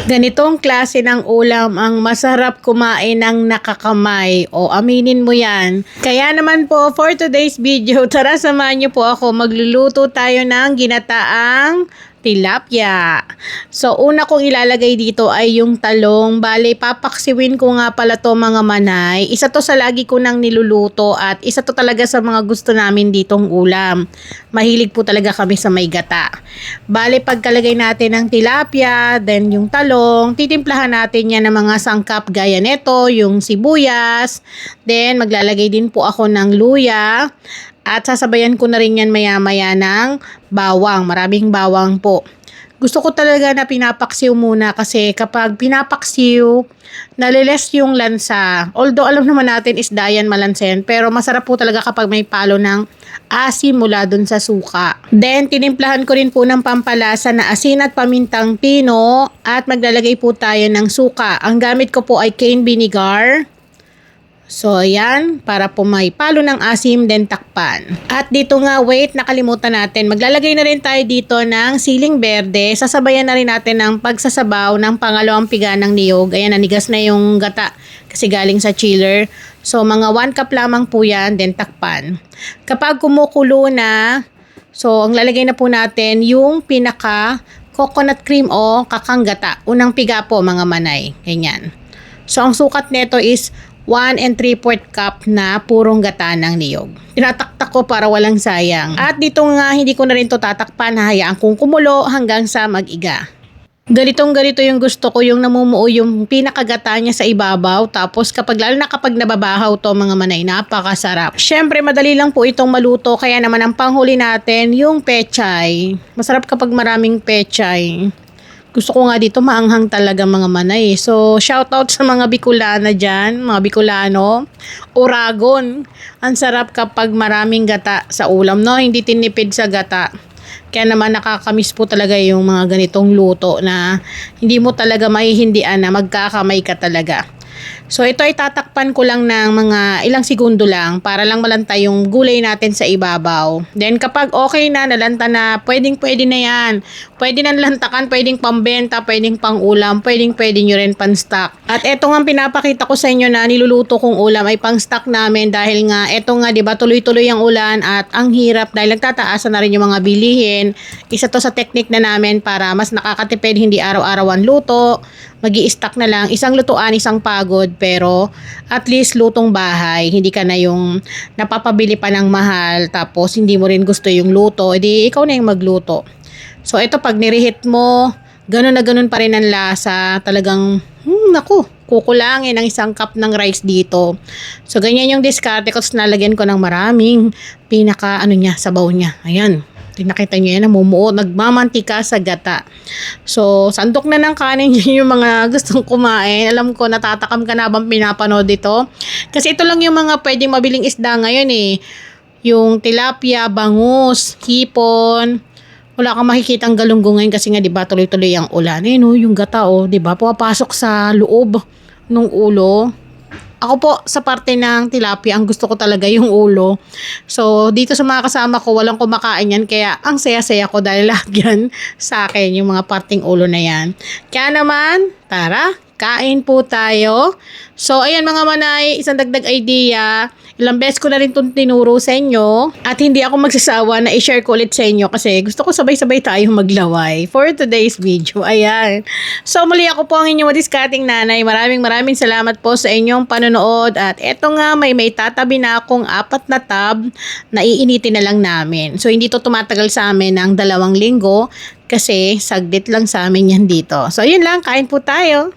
Ganitong klase ng ulam ang masarap kumain ng nakakamay. O aminin mo yan. Kaya naman po for today's video, tara samahan niyo po ako. Magluluto tayo ng ginataang tilapia. So una kong ilalagay dito ay yung talong. Bale, papaksiwin ko nga pala to mga manay. Isa to sa lagi ko nang niluluto at isa to talaga sa mga gusto namin ditong ulam. Mahilig po talaga kami sa may gata. Bale, pagkalagay natin ng tilapia, then yung talong, titimplahan natin yan ng mga sangkap gaya neto, yung sibuyas, then maglalagay din po ako ng luya, at sasabayan ko na rin yan maya-maya ng bawang, maraming bawang po. Gusto ko talaga na pinapaksiw muna kasi kapag pinapaksiw, naliles yung lansa. Although alam naman natin isda yan, malansa yan, pero masarap po talaga kapag may palo ng asim mula dun sa suka. Then, tinimplahan ko rin po ng pampalasa na asin at pamintang pino at maglalagay po tayo ng suka. Ang gamit ko po ay cane vinegar. So, ayan, para po may palo ng asim, then takpan. At dito nga, wait, nakalimutan natin. Maglalagay na rin tayo dito ng siling berde. Sasabayan na rin natin ng pagsasabaw ng pangalawang piga ng niyog. Ayan, nanigas na yung gata kasi galing sa chiller. So, mga 1 cup lamang po yan, then takpan. Kapag kumukulo na, so, ang lalagay na po natin yung pinaka coconut cream o kakang gata. Unang piga po, mga manay. Ganyan. So, ang sukat nito is 1 3/4 cup na purong gata ng niyog. Tinataktak ko para walang sayang. At dito nga, hindi ko na rin to tatakpan. Hayaan kong kumulo hanggang sa mag-iga. Ganito yung gusto ko, yung namumuo yung pinakagata niya sa ibabaw. Tapos lalo na kapag nababahaw to mga manay, napakasarap. Syempre, madali lang po itong maluto. Kaya naman ang panghuli natin, yung pechay. Masarap kapag maraming pechay. Gusto ko nga dito maanghang talaga mga manay. So, shoutout sa mga Bicolana dyan, mga Bicolano. Uragon. Ang sarap kapag maraming gata sa ulam, no? Hindi tinipid sa gata. Kaya naman nakakamiss po talaga yung mga ganitong luto na hindi mo talaga mahihindian na magkakamay ka talaga. So ito ay tatakpan ko lang ng mga ilang segundo lang para lang malanta yung gulay natin sa ibabaw. Then kapag okay na, nalanta na, pwede na yan. Pwede na nalantakan, pwedeng pambenta, pwedeng pang ulam, pwede nyo rin pan stock. At eto nga pinapakita ko sa inyo na niluluto kong ulam ay pang stock namin dahil nga eto nga 'di ba tuloy-tuloy ang ulan at ang hirap dahil nagtataasan na rin yung mga bilihin. Isa to sa technique na namin para mas nakakatipid, hindi araw-araw ang luto. Magi-stack na lang, isang lutuan, isang pagod, pero at least lutong bahay, hindi ka na yung napapabili pa ng mahal, tapos hindi mo rin gusto yung luto, edi ikaw na yung magluto. So ito pag nirehit mo, ganun na ganun pa rin ang lasa, talagang, naku, kukulangin ang 1 cup ng rice dito. So ganyan yung diskarte ko, nalagyan ko ng maraming sabaw niya, ayan. Nakita nyo yan, namumuo, nagmamantika sa gata. So, sandok na ng kanin yung mga gustong kumain. Alam ko, natatakam ka na bang pinapanood ito? Kasi ito lang yung mga pwedeng mabiling isda ngayon eh. Yung tilapia, bangus, hipon. Wala kang makikitang galunggong kasi nga, di ba, tuloy-tuloy ang ulan. Eh, no, yung gata, oh, di ba, pumapasok sa loob ng ulo. Ako po, sa parte ng tilapia, ang gusto ko talaga yung ulo. So, dito sa mga kasama ko, walang kumakain yan. Kaya, ang saya-saya ko dahil lahat yan sa akin, yung mga parting ulo na yan. Kaya naman, tara, kain po tayo. So, ayan mga manay, isang dagdag idea. Ilang beses ko na rin itong tinuro sa inyo. At hindi ako magsasawa na i-share ko ulit sa inyo kasi gusto ko sabay-sabay tayong maglaway for today's video. Ayan. So, muli ako po ang inyong discarding nanay. Maraming salamat po sa inyong panonood. At eto nga, may tatabi na akong 4 na tab na iinitin na lang namin. So, hindi to tumatagal sa amin ng 2 linggo kasi saglit lang sa amin yan dito. So, yun lang. Kain po tayo.